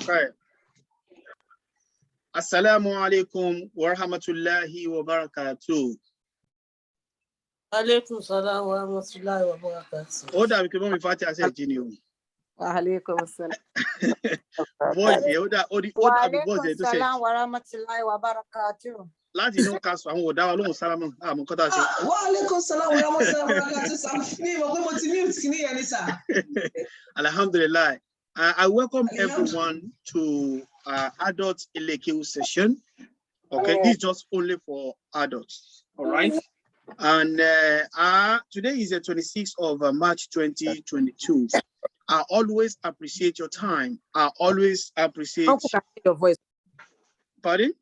Right. Assalamu alaikum wa rahmatullahi wa barakatuh. Alaikum salam wa rahmatullahi wa barakatuh. Ó dàbí pé mọ́mí Fati àṣẹ ìjì ni o. Wa alaikum salam. Voice ó dàbí voice tó ṣe. Wa alaikum salam wa rahmatullahi wa barakatuh. Láti inú kaṣù àwọn òdá wa lóhùn sálámù àmọ́ kọ́tà ṣe. Wa alaikum salam wa rahmatullahi wa barakatuh. Mi mo pé mo ti mute kini yẹn ni sir. Alhamdulillah. I welcome everyone to adult Elekewu session. Okay, this is just only for adults. All right. And today is the 26th of March 2022. I always appreciate your time. I always appreciate your voice. Pardon?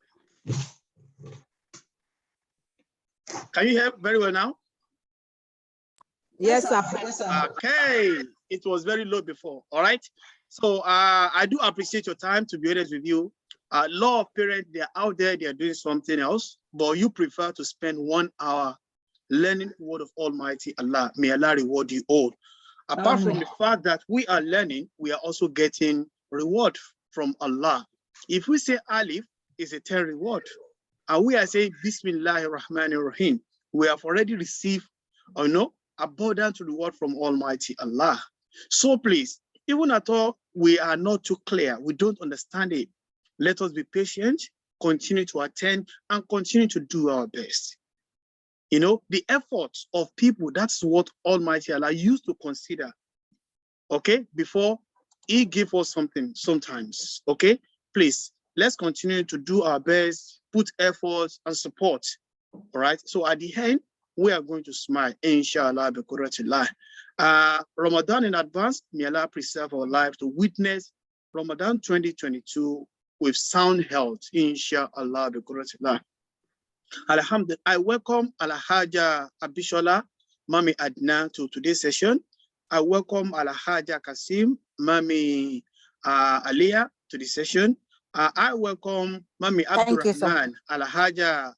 Can you hear very well now? Yes, sir. Okay. It was very low before. All right. So I do appreciate your time, to be honest with you. A lot of parents, they're out there, they're doing something else, but you prefer to spend 1 hour learning the word of Almighty Allah. May Allah reward you all. Apart from the fact that we are learning, we are also getting reward from Allah. If we say Alif, it's a 10 reward. And we are saying Bismillahir Rahmanir Rahim, we have already received, abundant reward from Almighty Allah. So please, even at all, we are not too clear, we don't understand it. Let us be patient, continue to attend, and continue to do our best. You know, the efforts of people, that's what Almighty Allah used to consider, okay, before He gave us something sometimes, okay? Please, let's continue to do our best, put efforts and support, all right? So at the end, we are going to smile, inshallah, bi qudratillah. Ramadan in advance, may Allah preserve our life to witness Ramadan 2022 with sound health, inshallah, bi qudratillah. Alhamdulillah, I welcome Alhaja Abishola, Mami Adna to today's session. I welcome Alhaja Kasim, Mami Aliyah to the session. I welcome Mami Abdurrahman, Alhaja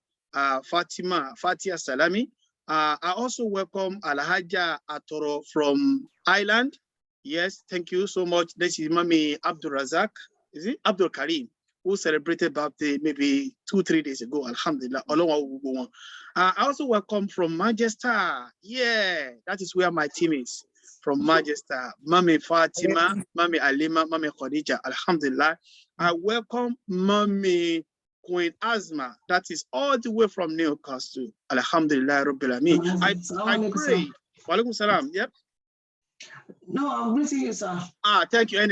Fatia Salami. I also welcome Alhaja Atoro from Ireland. Yes, thank you so much. This is Mami Abdul Razak, is it? Abdul Karim, who celebrated birthday maybe 2-3 days ago. Alhamdulillah. I also welcome from Manchester. Yeah, that is where my team is. From Manchester, Mami Fatima, Mami Alima, Mami Khadija. Alhamdulillah. I welcome Mami Queen Asma. That is all the way from Newcastle. Alhamdulillah Rabbil Alameen. I pray. Wa alaikum salam. Yep. No, I'm greeting you, sir. Thank you. Wa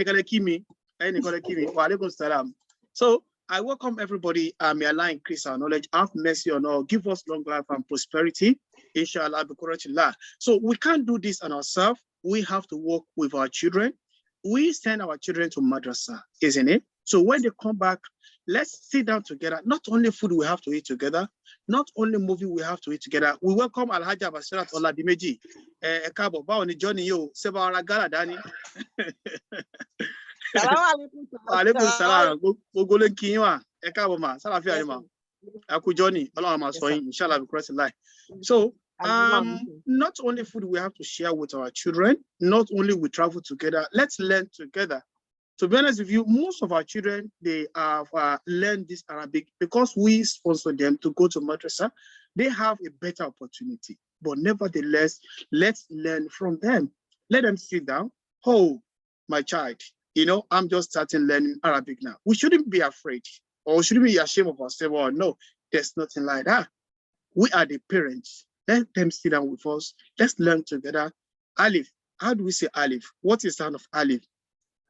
alaikum salam. So I welcome everybody. May Allah increase our knowledge, have mercy on all, give us long life and prosperity. Inshallah, bi qudratillah. So we can't do this on ourselves. We have to work with our children. We send our children to madrasa, isn't it? So when they come back, let's sit down together. Not only food we have to eat together, not only movie we have to eat together. We welcome Alhaja Basirat Oladimeji. Ekabo, ba oni Johnny yo, seba ara gara dani. Alaikum salam. Gbogbo le kin wa. Ekabo ma, salafiya ni ma. Aku Johnny, Allah ma so yin, inshallah bi qudratillah. So not only food we have to share with our children, not only we travel together, let's learn together. To be honest with you, most of our children, they have learned this Arabic because we sponsor them to go to madrasa. They have a better opportunity, but nevertheless, let's learn from them. Let them sit down. Oh, my child, you know, I'm just starting learning Arabic now. We shouldn't be afraid or we shouldn't be ashamed of ourselves. Or no, there's nothing like that. We are the parents. Let them sit down with us. Let's learn together. Alif. How do we say Alif? What is the sound of Alif?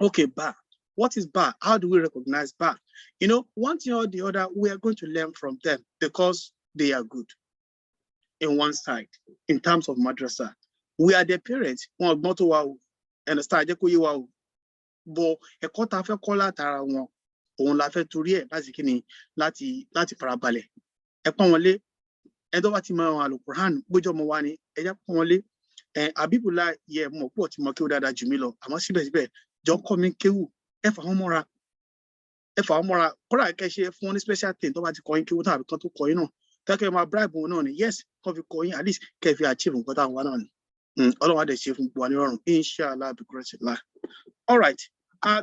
Okay, Ba. What is Ba? How do we recognize Ba? You know, one thing or the other, we are going to learn from them because they are good in one side, in terms of madrasa. We are their parents. Understand? But a quarter of a collar tara one, on la fe tourier, that's kini, lati parabale. A pomole, Edovatima Alukuran, Bujo Mawani, Eja Pomole, and Abibula, ye mo put Makilda Jumilo, Amasibe, John coming Kew, F. Homora, Pora Cashier, phone special thing, Tomati coin, Kiwata, Koto Coino, take my bribe on, yes, coffee coin, at least, Kevi achieving what one on. All of the chief one, inshallah, be gracious. All right.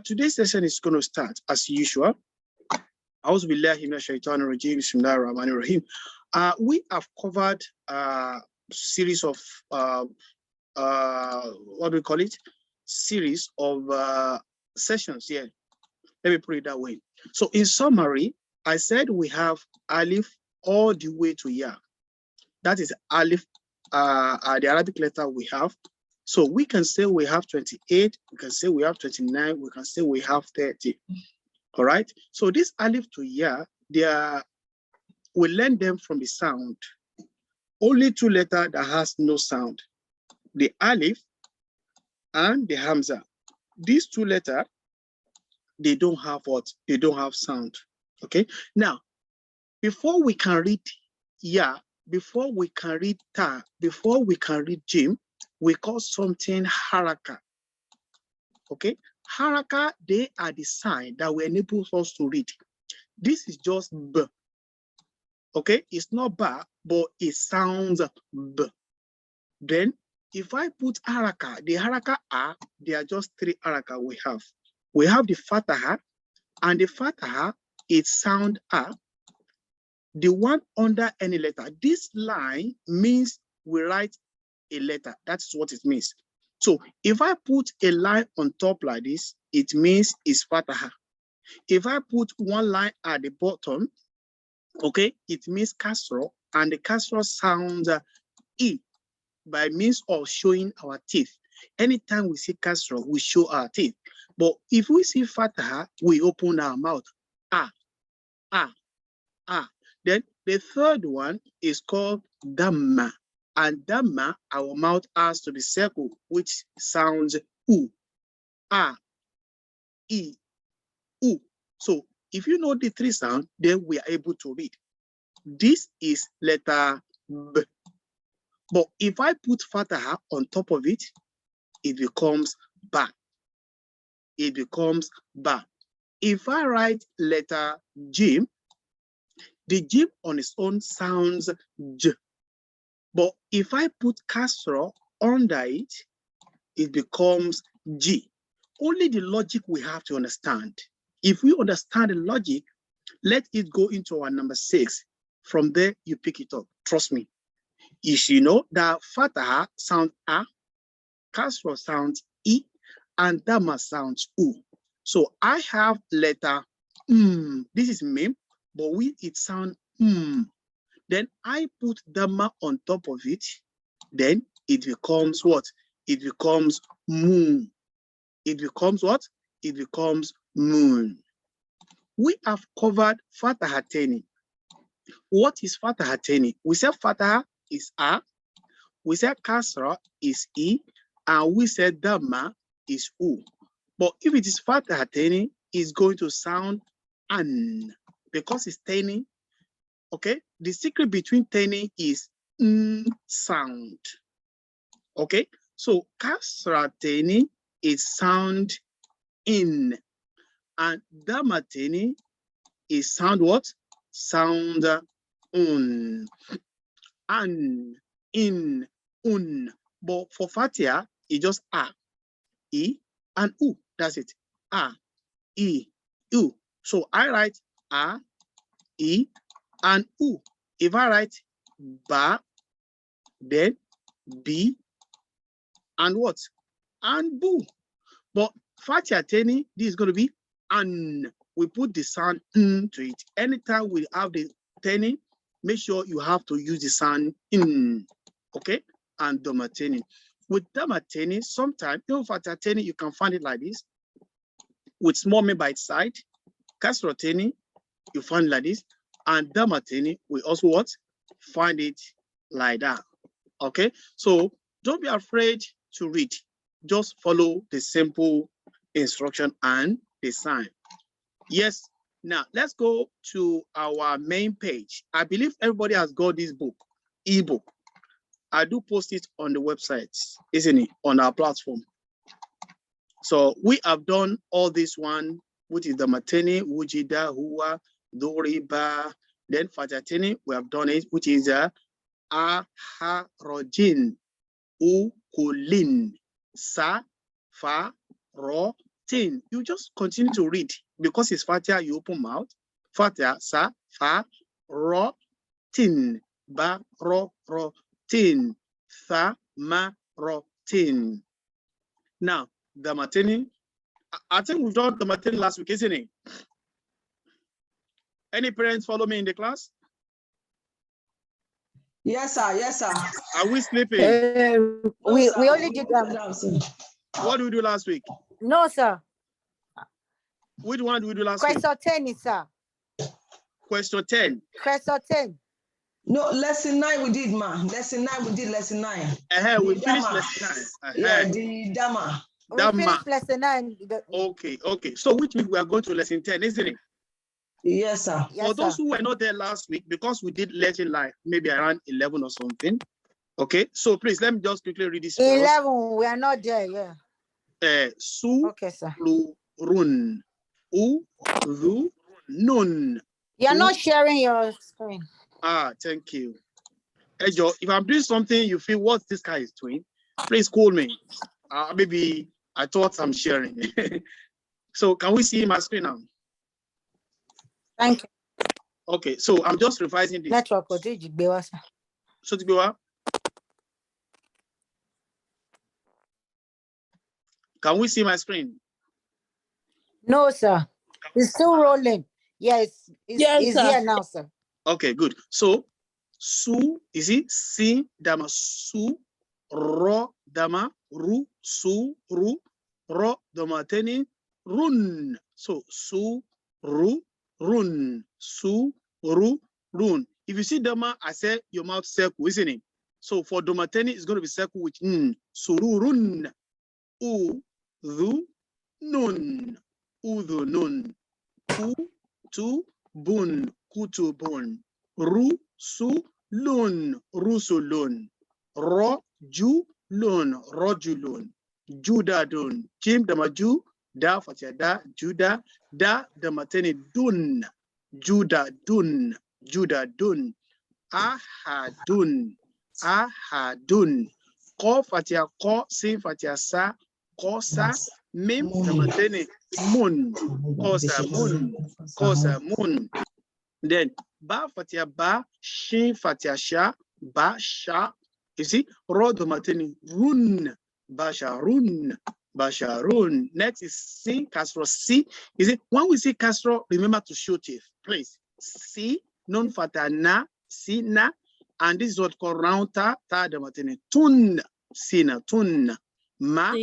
Today's session is going to start as usual. A'udhu billahi minash shaitanir rajim. Bismillahir rahmanir rahim. We have covered a series of what do we call it? Series of sessions here. Let me put it that way. So in summary, I said we have Alif all the way to Ya. That is Alif, the Arabic letter we have. So we can say we have 28, we can say we have 29, we can say we have 30. All right. So this Alif to Ya, we learn them from the sound. Only two letters that has no sound. The Alif and the Hamza. These two letters, they don't have what? They don't have sound. Okay. Now, before we can read Ya, before we can read Ta, before we can read Jim, we call something Haraka. Okay. Haraka, they are the sign that will enable us to read. This is just B. Okay. It's not Ba, but it sounds B. Then, if I put Haraka, the Haraka are, they are just three Haraka we have. We have the Fataha, and the Fataha, it sound A. The one under any letter. This line means we write a letter. That's what it means. So if I put a line on top like this, it means it's Fataha. If I put one line at the bottom, okay, it means Kasra, and the Kasra sounds E by means of showing our teeth. Anytime we see Kasra, we show our teeth. But if we see Fataha, we open our mouth. Ah, ah, ah. Then the third one is called Dhamma. And Dhamma, our mouth has to be circled, which sounds U. Ah, E, U. So if you know the three sounds, then we are able to read. This is letter B. But if I put Fataha on top of it, it becomes Ba. It becomes Ba. If I write letter Jim, the Jim on its own sounds J. But if I put Kasra under it, it becomes G. Only the logic we have to understand. If we understand the logic, let it go into our number 6. From there, you pick it up. Trust me. You should know that Fataha sounds A, Kasra sounds E, and Dhamma sounds U. So I have letter This is Mim, but it sounds Then I put Dhamma on top of it. Then it becomes what? It becomes moon. It becomes what? It becomes moon. We have covered Fatahateni. What is Fatahateni? We said Fataha is A, we said Kasra is E, and we said Dhamma is U. But if it is Fatahateni, it's going to sound An, because it's teni. Okay, the secret between teni is sound. Okay, so Kasra teni is sound in, and Dhamma teni is sound what? Sound un. An, in, un. But for Fatia, it's just A, E, and U. That's it. A, E, U. So I write A, E, and U. If I write Ba, then B, and what? And Boo. But Fatia Teni, this is going to be An. We put the sound to it. Anytime we have the Teni, make sure you have to use the sound in. Okay? And Dhamma Teni. With Dhamma Teni, sometimes, even Fatia Teni, you can find it like this. With small me by its side. Kasra Teni, you find it like this. And Dhamma Teni, we also what? Find it like that. Okay? So don't be afraid to read. Just follow the simple instruction and the sign. Yes. Now let's go to our main page. I believe everybody has got this book, ebook. I do post it on the website, isn't it? On our platform. So we have done all this one, which is the Mateni, Wujida, Hua, Doriba, then Fatatini, we have done it, which is Aharojin, Ukulin, Sa, Fa, Ro, tin. You just continue to read because it's Fatiha, you open mouth. Fatiha, sa, fa, ro, tin, ba, ro, tin, tha, ma, ro, tin. Now, the matini, I think we've done the matini last week, isn't it? Any parents follow me in the class? Yes, sir. Yes, sir. Are we sleeping? We sir. only did What did we do last week? No, sir. Which one did we do last week? Question 10, sir. Question 10. Question 10. No, lesson 9 we did, ma. Lesson 9 we did. Lesson 9. We The finished Dhamma. lesson 9. Yeah, the Dhamma. We Dhamma. finished lesson 9. Okay. So which means we are going to lesson 10, isn't it? Yes, sir. Yes, For those sir. who were not there last week, because we did lesson like maybe around 11 or something. Okay, so please let me just quickly read this for us. 11, we are not there, yeah. Su, Okay, sir. lu, run, u, ru, nun. You're not sharing your screen. Thank you. Hey, Joe, if I'm doing something you feel what this guy is doing, please call me. Maybe I thought I'm sharing. So can we see my screen now? Thank you. Okay, so I'm just revising this. Network, what did you do, sir? So to go up. Can we see my screen? No, sir. It's still rolling. Yes, it's here now, sir. Okay, good. So, su, is it si, dama, su, ro, dama, ru, su, ru, ro, dama, teni, run. So, su, ru, run, su, ru, run. If you see dama, I said your mouth circle, isn't it? So, for domateni, it's going to be circle with n. Suru, run, u, dhu, nun, udhu, nun, ku, tu, bun, kutubun, ru, su, lun, rusulun, ro, ju, lun, rojulun, judadun, jim damaju, da fatia da, juda, da damateni dun, judadun, judadun, ahadun, ahadun, ko fatia ko, sin fatia sa, kosa, mim damateni mun, kosa mun, kosa mun. Then ba fatia ba, shin fatia sha, ba sha. You see, ro domateni run, basharun, basharun. Next is sin, castro si. You see, when we see castro, remember to show teeth, please. Si, non fata na, si na, and this is what called round ta domateni tun, sina tun, ma.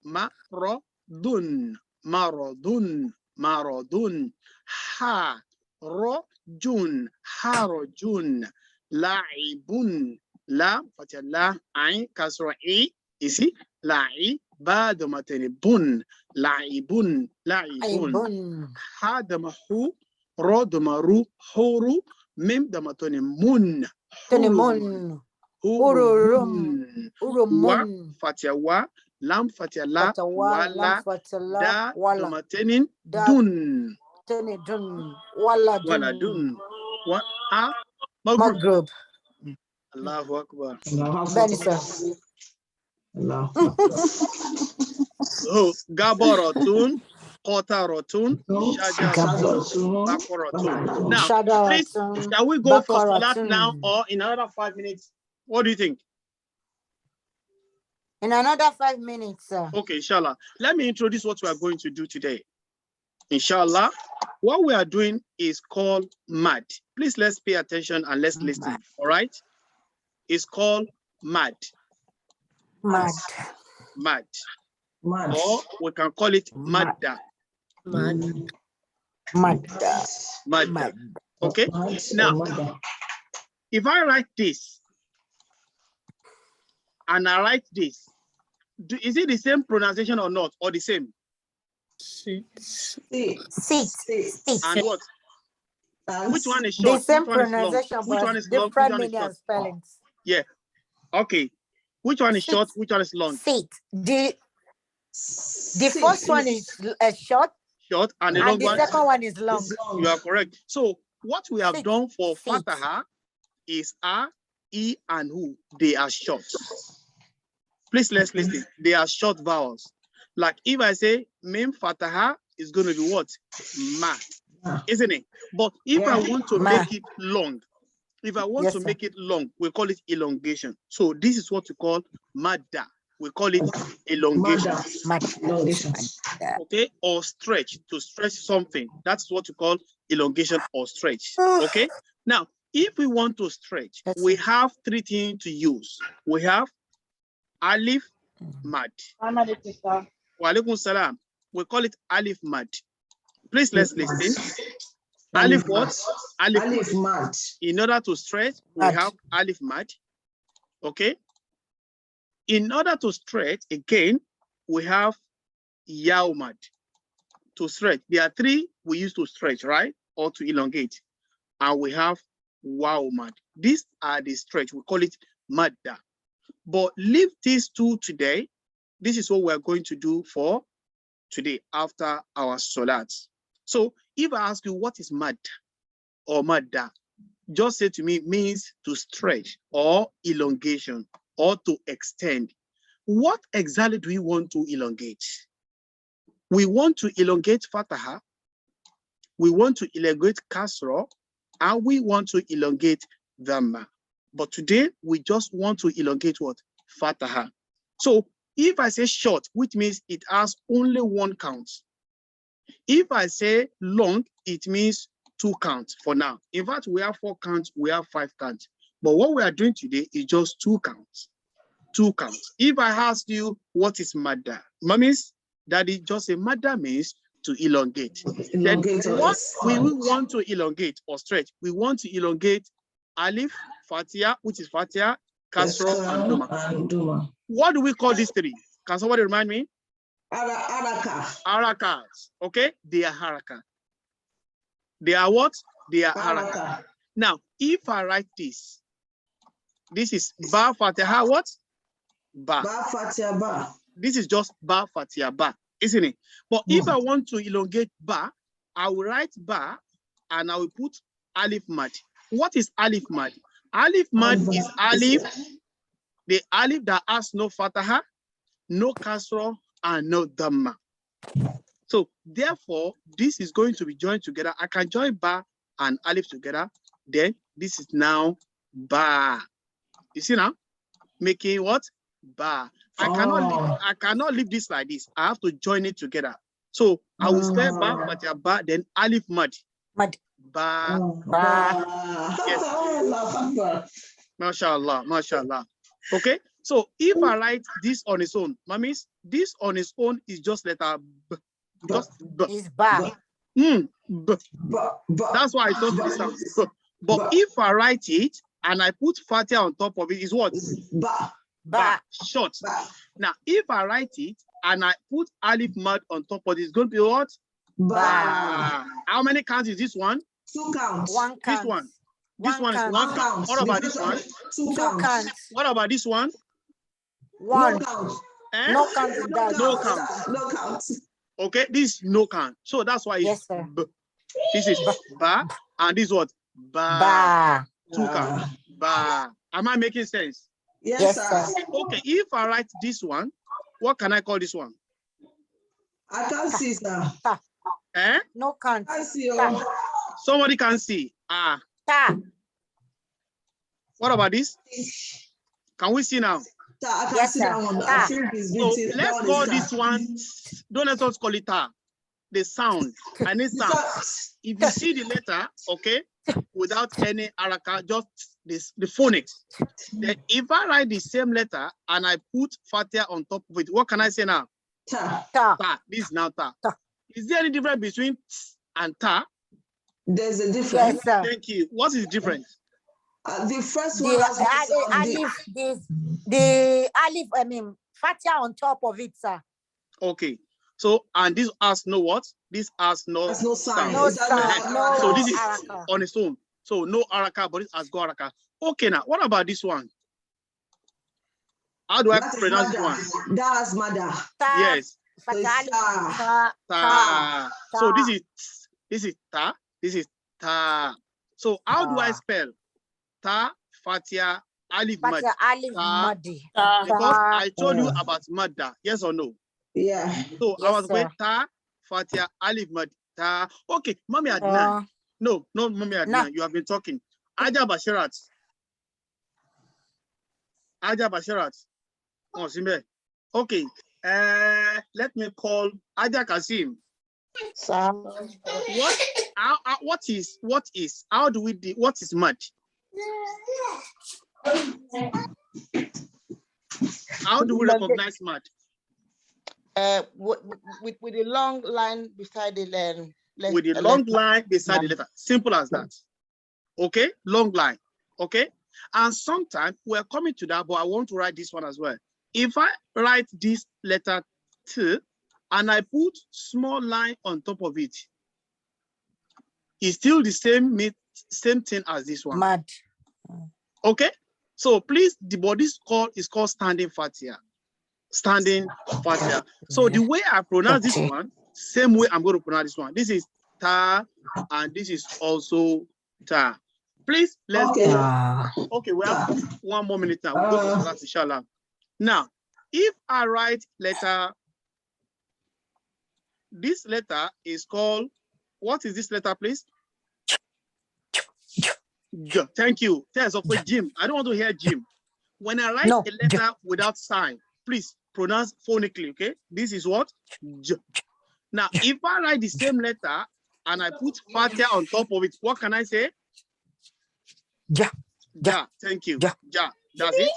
Marodun, marodun, marodun, ha, rojun, harojun, laibun, la, fatia la, ain, kasro e, ici, lai, ba domateni bun, laibun, laibun, ha damahu, ro damaru, horu, mim damatoni mun, Mun. hurumun, wa, Urumun. fatia wa, lam fatia la, wala, da, wala. domatenin, Da, dun, tene dun. Wala dun. wala dun, wa, a, Maghrib. Allahu Akbar. Beni, sir. So, gabarotun, kotarotun, shajaratun, bakorotun. Now, please, can we go for Salat now or in another 5 minutes? What do you think? In another 5 minutes, sir. Okay, inshallah. Let me introduce what we are going to do today. Inshallah, what we are doing is called MAD. Please, let's pay attention and let's listen. All right? It's called MAD. Mad. MAD. Mad. Or we can call it Madda. Madda. Okay? Now, if I write this and I write this, is it the same pronunciation or not, or the same? Seat. And what? Which one is The short? same Which one is long? pronunciation, Which one but is long? Which different one is meaning short? and spellings. Yeah. Okay. Which one is short? Which one is long? Seat. The first one is short. Short, and the And long the one? second one is long. You are correct. So what we have Seat. done for Seat. Fataha is A, E, and U. They are short. Please let's listen. They are short vowels. Like if I say Mim Fataha is going to be what? Ma, isn't it? But if I want to make it long, if I want to make it long, we call it elongation. So this is what we call madda. We call it elongation. Okay, or stretch, to stretch something. That's what we call elongation or stretch. Okay. Now, if we want to stretch, we have three things to use. We have alif mad. Wa alaikum salam. We call it alif mad. Please let's listen. Alif what? Alif mad. In order to stretch, we have alif mad. Okay. In order to stretch, again, we have yaw mad. To stretch, there are three we use to stretch, right? Or to elongate. And we have waw mad. These are the stretch. We call it madda. But leave these two today. This is what we're going to do for today after our salats. So if I ask you what is mad or madda, just say to me means to stretch or elongation or to extend. What exactly do we want to elongate? We want to elongate fataha, we want to elongate kasra, and we want to elongate dhamma. But today we just want to elongate what? Fataha. So if I say short, which means it has only one count. If I say long, it means 2 counts for now. In fact, we have 4 counts, we have 5 counts. But what we are doing today is just 2 counts. 2 counts. If I ask you what is madda, means that it just a madda means to elongate. Then what we want to elongate or stretch, we want to elongate alif, fatia, which is fatia, kasra, and duma. What do we call these three? Can somebody remind me? Harakas. Okay, they are haraka. They are what? They are haraka. Now, if I write this is ba fatiha what? Ba. Ba fatiha ba. This is just ba fatiha ba, isn't it? But if I want to elongate ba, I will write ba and I will put alif mad. What is alif mad? Alif mad is alif, the alif that has no fataha, no kasra, and no dhamma. So therefore, this is going to be joined together. I can join ba and alif together. Then this is now ba. You see now? Making what? Ba. I cannot leave this like this. I have to join it together. So I will spell ba, fatiha ba, then alif mad. Mad. Ba. Ba. Yes. MashaAllah, MashaAllah. Okay. So if I write this on its own, mommies, this on its own is just letter B. Just B. It's ba. B. That's why I thought this sound. But if I write it and I put fatiha on top of it, is what? Ba. Ba. Short. Ba. Now, if I write it and I put alif mad on top of it, it's going to be what? Ba. How many counts is this one? 2 counts. 1 count. This one. This one is 1 count. What about this one? 2 counts. What about this one? 1. No count. Eh? No count. No count. No count. Okay, this is no count. So that's why it's B. This is ba, and this is what? Ba. 2 count. Ba. Am I making sense? Yes, sir. Okay, if I write this one, what can I call this one? I can't see, sir. Eh? No count. I see. Somebody can see. Ah. Ta. What about this? Can we see now? I can see that one. I think so let's call this one. Don't let us call it ta. The sound. I need sound. If you see the letter, okay, without any haraka, just the phonics. Then if I write the same letter and I put fatiha on top of it, what can I say now? Ta. Ta. Ta. This is now ta. Ta. Is there any difference between t and ta? There's a difference. Yes, thank you. What is the difference? The first one, the alif, I mean, fatiha on top of it, sir. Okay. So, and this has no what? This has no sound. No sound. No. So this is on its own. So no araka, but it has got araka. Okay, now what about this one? How do I pronounce this one? That's mother. Yes. So, ta. So this is ta. This is ta. So how do I spell ta, fatiha, alif mad? Because I told you about madda. Yes or no? Yeah. So I Yes, was going sir. ta, Fatia, Alif, Mad, ta. Okay, Mommy Adnan. No, Mommy Adnan. No. You have been talking. Aja Bashirat. Aja Bashirat. Oh, Simbe. Okay. Let me call Aja Kasim. Sir. What is mud? How do we recognize mud? With the long line beside the letter. With the long line beside the letter. Simple as that. Okay, long line. Okay, and sometimes we're coming to that, but I want to write this one as well. If I write this letter T and I put small line on top of it, it's still the same thing as this one. Mad. Okay, so please, the body is called standing fatia. Standing fatia. So the way I pronounce this one, same way I'm going to pronounce this one. This is ta, and this is also ta. Please, let's go. Okay, we have 1 more minute now. We'll go for that, inshallah. Now, if I write letter, this letter is called, what is this letter, please? J. Thank you. There's also Jim. I don't want to hear Jim. When I write a letter without sign, please pronounce phonically, okay? This is what? J. Now, if I write the same letter and I put fatia on top of it, what can I say? Ja. Ja. Thank you. Ja. That's it.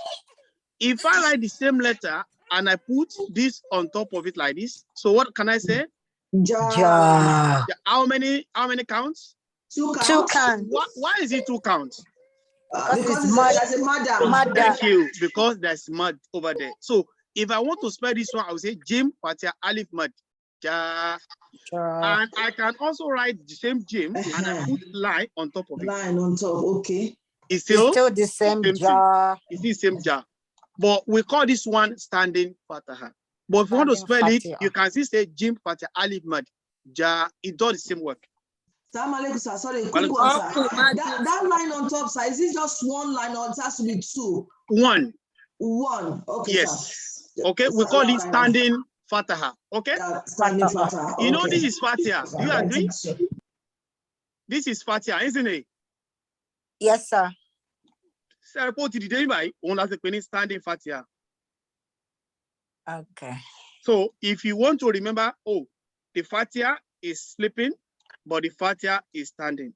If I write the same letter and I put this on top of it like this, so what can I say? Ja. How many counts? 2 counts. 2 counts. Why is it 2 counts? Because there's a mother. Thank you. Because there's mud over there. So if I want to spell this one, I will say Jim Fatia Alif Mud. Ja. And I can also write the same Jim and I put line on top of it. Line on top, okay. It's still the same ja. It's the same ja. But we call this one standing Fataha. But if you want to spell it, you can still say Jim Fatia Alif Mud. Ja. It does the same work. Sir. Sorry, quick one, sir. That line on top, sir, is it just one line or it has to be 2? 1. 1. Okay. Yes. Sir. Okay, we call it standing Fataha. Okay? Yeah, standing Fataha. You know, this is Fatiha. Do you agree? This is Fatiha, isn't it? Yes, sir. Standing Fatiha. Okay. So if you want to remember, oh, the Fatiha is sleeping, but the Fatiha is standing.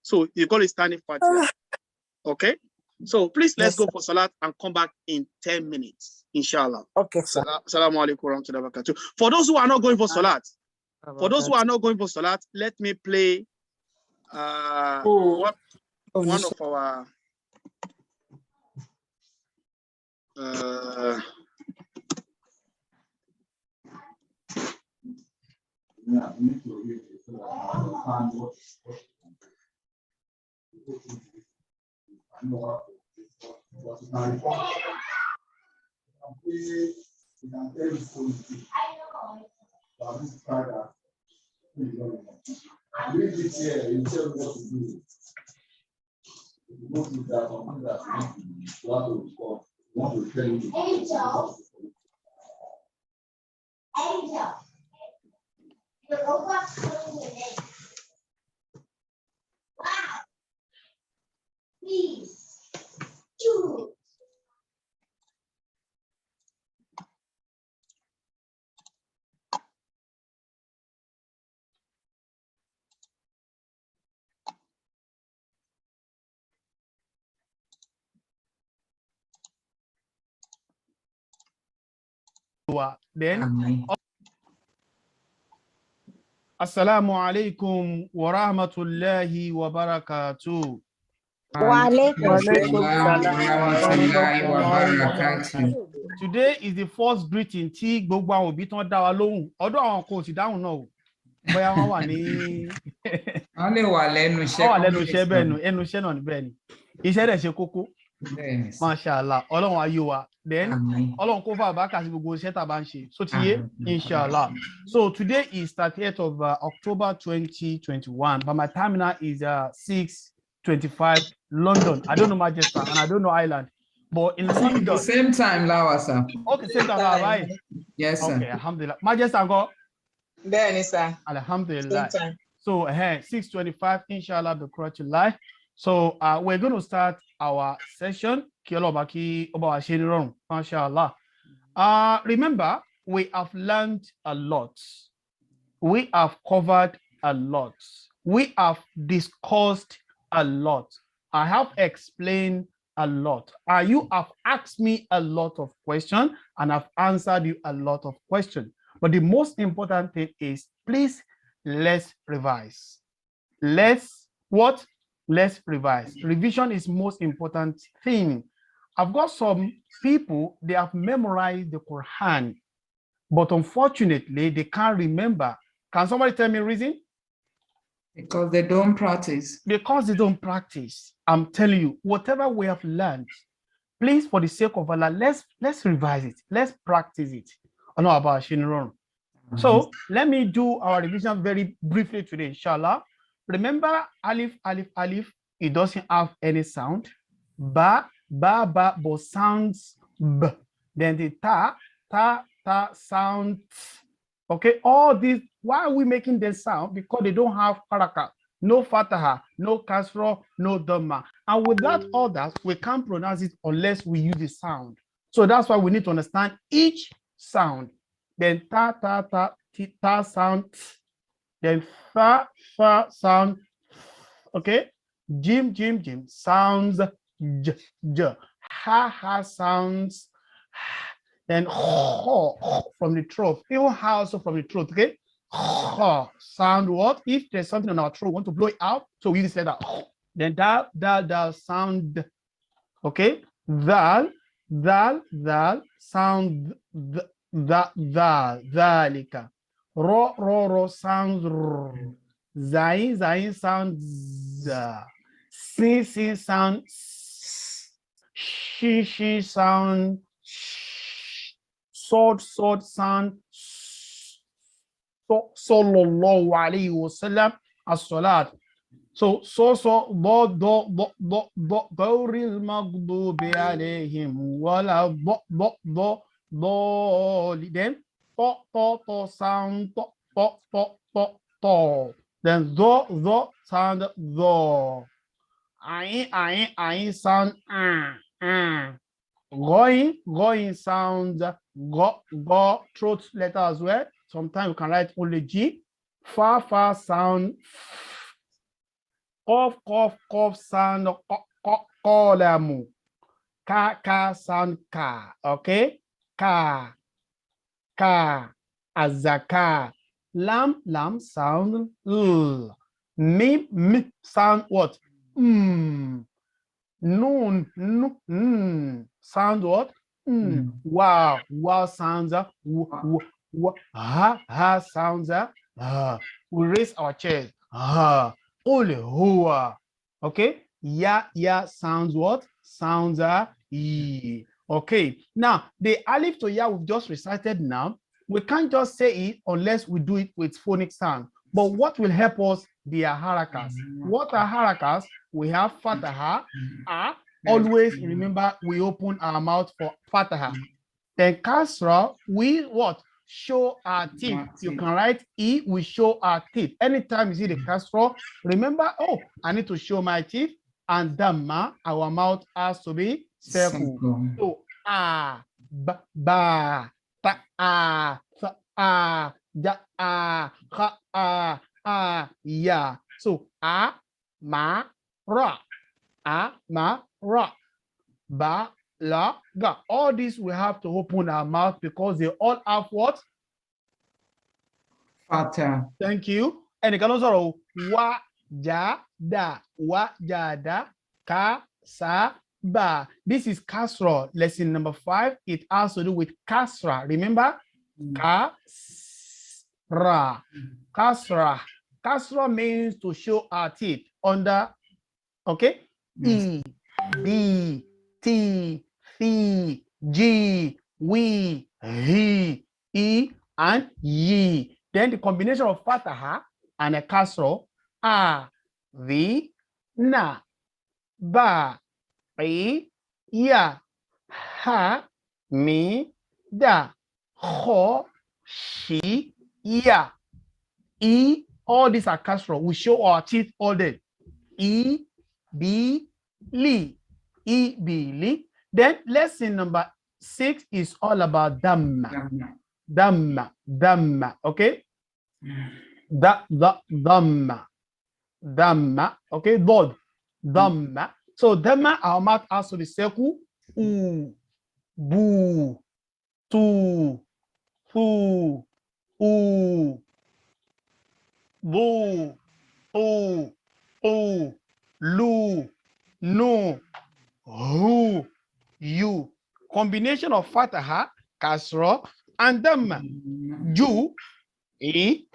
So you call it standing Fatiha. Okay? So please, let's go for Salat and come back in 10 minutes, inshallah. Okay, sir. Assalamu alaikum warahmatullahi wabarakatuh. For those who are not going for Salat, let me play one of our then Assalamu alaikum wa rahmatullahi wa barakatuh. Today is the first greeting tí gbogbo àwọn òbí tán dá wa lóhùn. Ọdún àwọn kò sì dáhùn náà o. Bóyá wọ́n wà ní wọ́n lè wà lẹ́nu iṣẹ́. Wọ́n wà lẹ́nu iṣẹ́ bẹ́ẹ̀ ni, ẹnu iṣẹ́ náà ni bẹ́ẹ̀ ni. Iṣẹ́ dẹ̀ ṣe kókó. Mashallah, Ọlọ́run ayé wa. Then Ọlọ́run kó fà bá kà sí gbogbo iṣẹ́ tá bá ń ṣe. So ti yé, inshallah. So today is 30th of October 2021. But my time now is 6:25 London. I don't know Manchester and I don't know Ireland. But in The London, same time, Lawa, sir. okay, same time, right? Yes, sir. Okay, alhamdulillah. Majesty, go. Bẹ́ẹ̀ni sir. Alhamdulillah. Same time. So 6:25, inshallah, July. So we're going to start our session. Inshallah. Remember, we have learned a lot. We have covered a lot. We have discussed a lot. I have explained a lot. You have asked me a lot of questions and I've answered you a lot of questions. But the most important thing is, please, let's revise. Let's revise. Revision is most important thing. I've got some people, they have memorized the Quran, but unfortunately, they can't remember. Can somebody tell me a reason? Because they don't practice. Because they don't practice. I'm telling you, whatever we have learned, please, for the sake of Allah, let's revise it. Let's practice it. I know about Shinron. So let me do our revision very briefly today, inshallah. Remember, alif, alif, alif, it doesn't have any sound. Ba, ba, but sounds b. Then the ta sounds. Okay, all these, why are we making them sound? Because they don't have harakat, no fataha, no kasra, no dhamma. And without all that, we can't pronounce it unless we use the sound. So that's why we need to understand each sound. Then ta sound, then fa sound, okay? Jim sounds j. Ha sounds, then from the throat. Even ha also from the throat, okay? Sound what? If there's something on our throat, we want to blow it out, so we use that. Then dal sound, okay? Dal sound dhalika. Ro sounds r. Zain sounds z. Sin sound s. She sound sh. Sword sound s. Sallallahu alayhi wa sallam as-salat. So Gawril maghdubi alayhim wala then to sound to. Then the sound the. I sound going sound go throat letter as well. Sometimes you can write only G. Far sound. Cough sound kolamu. Ka sound ka. Okay. Ka azaka. Lam sound l. Mim sound what? Noon sound what? Wow sounds ha sounds we raise our chest okay. Ya sounds what? Sounds e. Okay, now the alif to ya we've just recited now, we can't just say it unless we do it with phonic sound. But what will help us? The harakas. What are harakas? We have fataha. Always remember we open our mouth for fataha. Then kasra, we what? Show our teeth. You can write E, we show our teeth. Anytime you see the kasra, remember, oh, I need to show my teeth. And dhamma, our mouth has to be circle. So ba, ta, sa, ja, ka, ya. So ma, ra, ba, la, ga. All these we have to open our mouth because they all have what? Fata. Thank you. And it can also wa, ja, ka, sa, ba. This is kasra. Lesson number 5. It has to do with kasra. Remember? Kasra. Kasra means to show our teeth under, okay? E, B, T, F, G, we, he, E, and ye. Then the combination of fataha and a kasra, a, v, na, ba, I, ya. ha, mi, da, ho, she, ya. E, all these are castle. We show our teeth all day. E, B, li. E, B, li. Then lesson number 6 is all about dhamma. Dhamma, dhamma, okay? Dhamma, dhamma, okay? Bod, dhamma. So dhamma, our mouth has to be circle. U, bu, tu, fu, u, bu, o, lu, no, who, you. Combination of fataha, kasra, and dhamma. Ju, e,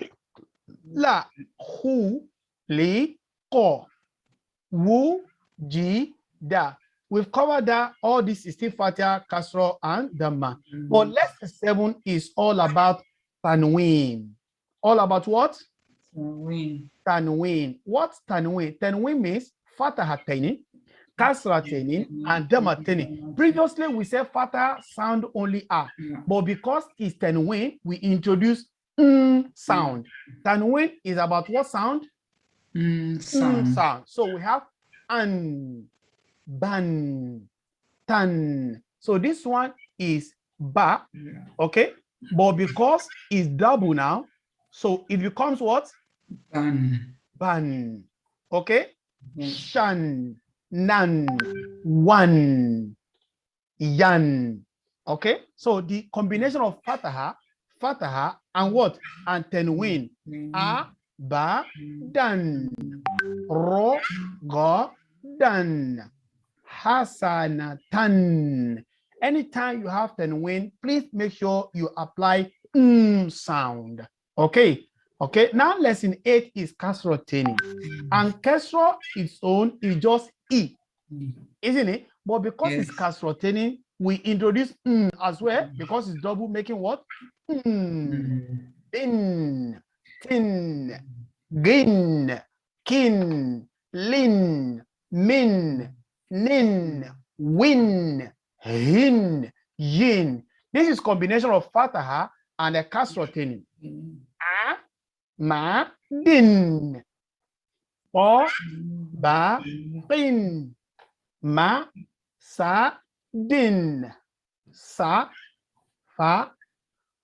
la, hu, li, ko, wu, ji, da. We've covered that. All this is still fataha, kasra, and dhamma. But lesson 7 is all about tanween. All about what? Tanween. What's tanween? Tanween means fatahataini, kasrataini, and dhamataini. Previously, we said fatah sound only a, but because it's tanween, we introduce sound. Tanween is about what sound? Sound. So we have an, ban, tan. So this one is ba, okay? But because it's double now, so it becomes what? Ban. Okay? Shan, nan, one, yan. Okay? So the combination of fataha, and what? And tanween. A, ba, dan. Ro, go, dan. Hasanatan. Anytime you have tanween, please make sure you apply sound. Okay. Okay. Now lesson 8 is kasrataini. And kasra its own is just e, isn't it? But because it's kasrataini, we introduce as well because it's double, making what? Tin, tin, gin, kin, lin, min, nin, win, hin, yin. This is combination of fataha and a kasrataini. A, ma, din. O, ba, bin. Ma, sa, din. Sa, fa,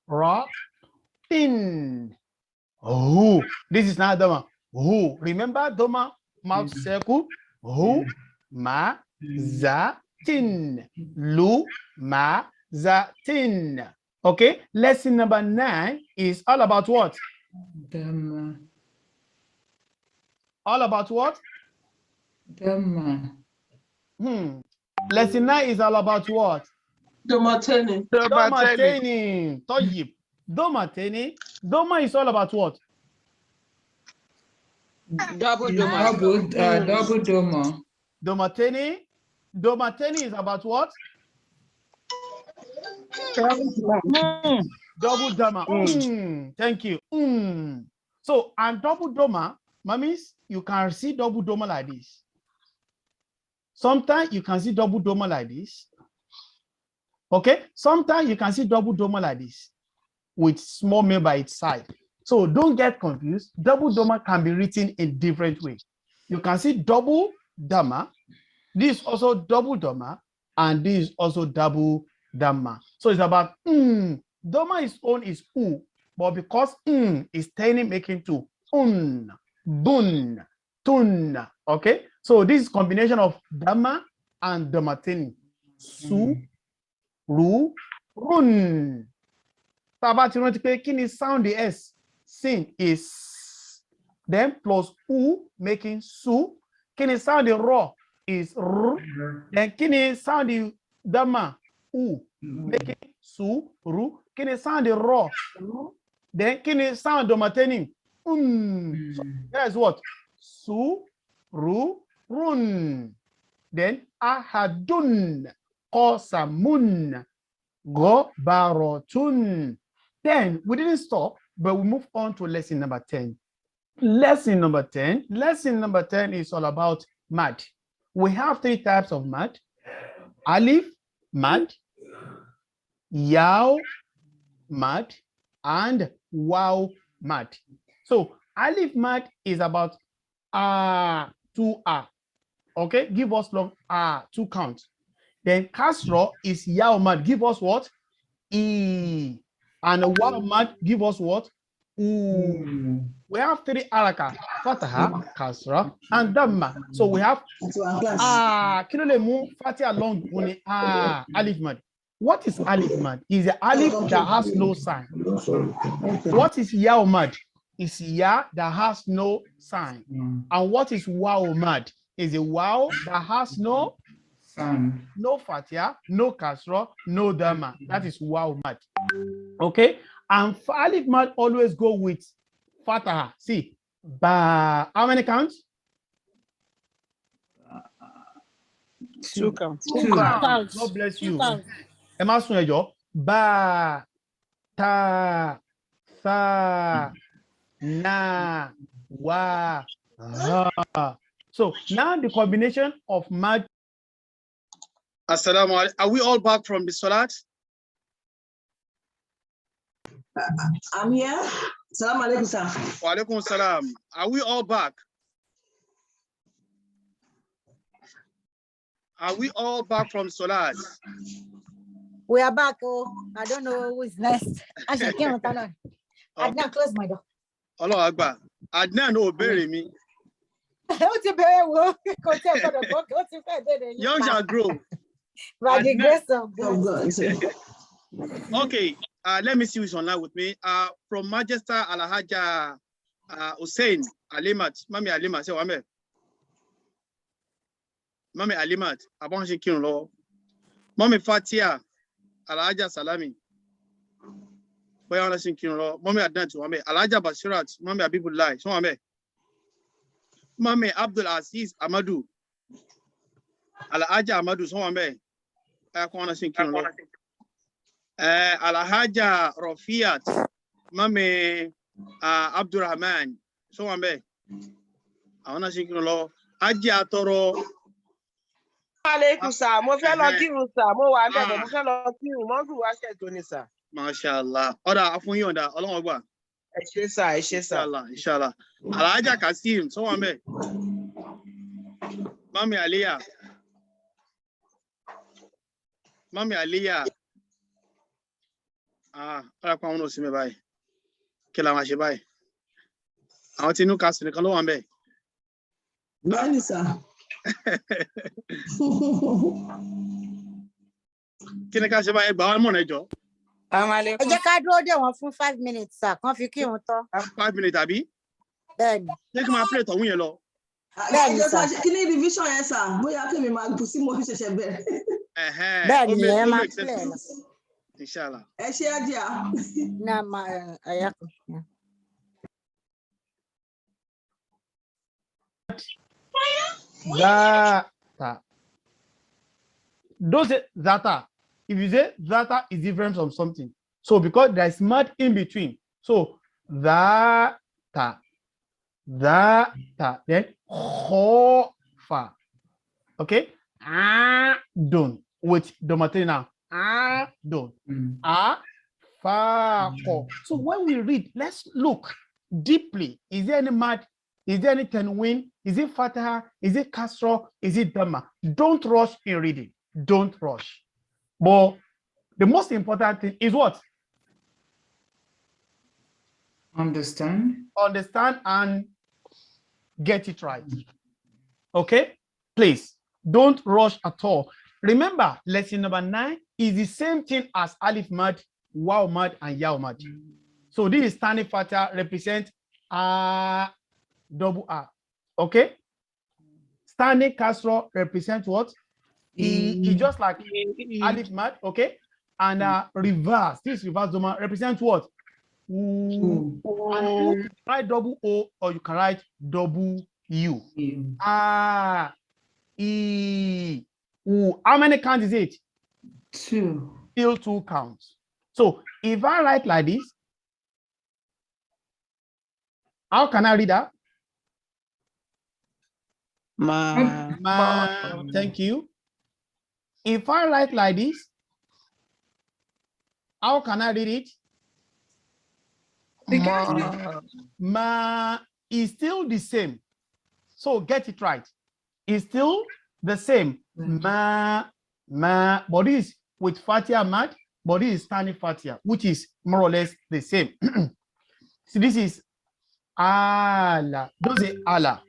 ra, tin. Who. This is not dhamma. Who. Remember dhamma, mouth circle. Who, ma, za, tin. Lu, ma, za, tin. Okay. Lesson number 9 is all about what? Dhamma. All about what? Dhamma. Lesson 9 is all about what? Domateni. Domateni. Toyib. Domateni. Doma is all about what? Double doma. Double doma. Domateni. Domateni is about what? Double doma. Thank you. So, and double doma, mummies, you can see double doma like this. Sometimes you can see double doma like this. Okay? Sometimes you can see double doma like this with small male by its side. So don't get confused. Double doma can be written in different ways. You can see double dhamma. This is also double dhamma, and this is also double dhamma. So it's about dhamma is own is u, but because is turning making to bun, tun. Okay, so this is combination of dhamma and dhammatini. Su, ru, run. Tabat you know to pay kini sound the s. Sin is then plus u making su. Kini sound the raw is r. Then kini sound the dhamma u making su, ru. Kini sound the raw. Then kini sound dhammatini. So that's what? Su, ru, run. Then ahadun, qasamun, gobarotun. Then we didn't stop, but we move on to lesson number 10. Lesson number 10 is all about mad. We have 3 types of mad: alif, mad, yaw mad, and wow mad. So alif mad is about to okay, give us long 2 counts. Then kasra is yaw mad, give us what? E. And wow mad give us what? U. We have 3 haraka: fataha, kasra, and dhamma. So we have kilolemu fatih along alif mad. What is alif mad? Is the alif that has no sign. What is yaw mad? Is ya that has no sign. And what is wow mad? Is a wow that has no Sign. no fatia, no kasra, no dhamma. That is wow mad. Okay, and alif mad always go with fataha. See, ba. How many counts? 2 counts. 2. God bless you. Emma Sunyejo. Ba, ta, sa, na, wa, ha. So now the combination of mad. Assalamu alaikum. Are we all back from the salat? I'm here. Salam alaikum, sir. Wa alaikum salam. Are we all back? Are we all back from salat? We are back. Oh, I don't know who is next. I should can't turn. I now close my door. Allah Akbar. Adnan ò béèrè mi. Ó ti bẹ̀rẹ̀ wo kò tí ẹ gbọ́dọ̀ gbọ́ kí ó ti fẹ́ bẹ̀rẹ̀ yín. Young shall grow. By the grace of Oh, God. God. Okay, let me see who's online with me. From Manchester, Alhaja Hussein Alimat. Mami Alimat, say wame. Mami Alimat, abon se kirun lọ́wọ́. Mami Fatia, Alhaja Salami. Boya ona se kirun lọ́wọ́. Mami Adnan ti wame. Alhaja Basirat, Mami Abibullah, so wame. Mami Abdul Aziz Amadu. Alhaja Amadu, so wame. Ako ona se kirun lọ́wọ́. Alhaja Rafiat, Mami Abdurrahman, so wame. Awona se kirun lọ́wọ́. Aji Atoro. Alaikum sir, mo fẹ́ lọ kírun sir, mo wà ńbẹ̀ mo fẹ́ lọ kírun, mo gùn wá ṣe tó ní sir. Mashallah. Ọ̀dà afún yín ọ̀dà Ọlọ́run gbà. Ẹ ṣé sir, ẹ ṣé sir. Inshallah. Alhaja Kasim, so wame. Mami Aliya. Mami Aliya. Ọ̀dà pa àwọn òsì mi báyìí. Kí la máa ṣe báyìí? Àwọn tí inú kásì nìkan ló wà ńbẹ̀. Bẹ́ẹ̀ni, sir. Kí ni ká ṣe báyìí? Gbà wá mọ̀nà ẹjọ́. Ẹ jẹ́ ká dúró dè wọ́n fún 5 minutes sir, kán fi kí wọn tán. 5 minutes àbí? Bẹ́ẹ̀ni. Ṣé kí n máa play tọ̀hún yẹn lọ? Bẹ́ẹ̀ni, sir. Kí ni division yẹn, sir? Bóyá kí mi máa bù sí mo fi ṣẹ̀ṣẹ̀ bẹ̀rẹ̀. Bẹ́ẹ̀ni, ẹ máa make sense. play lọ. Inshallah. Ẹ ṣé Ajia. Náà máa ẹ̀yà kan. Zata. Don't say zata. If you say zata is different from something. So because there is mud in between. So zata. Then khofa. Okay? Done. With domatri now. Done. Fa. So when we read, let's look deeply. Is there any mud? Is there any tanwin? Is it fataha? Is it kasra? Is it dhamma? Don't rush in reading. Don't rush. But the most important thing is what? Understand. Understand and get it right. Okay? Please, don't rush at all. Remember, lesson number 9 is the same thing as alif mad, waw mad, and yaw mad. So this is standing fataha represent double R. Okay? Standing kasra represent what? It's just like alif mad, okay? And reverse, this reverse doma represents what? And you can write double O or you can write double U. E, U. How many counts is it? 2. Still 2 counts. So if I write like this, how can I read that? Ma. Thank you. If I write like this, how can I read it? Ma is still the same. So get it right. It's still the same. Ma, but this with Fatia Mad, but this is Tani Fatia, which is more or less the same. So this is Allah. Don't say Allah.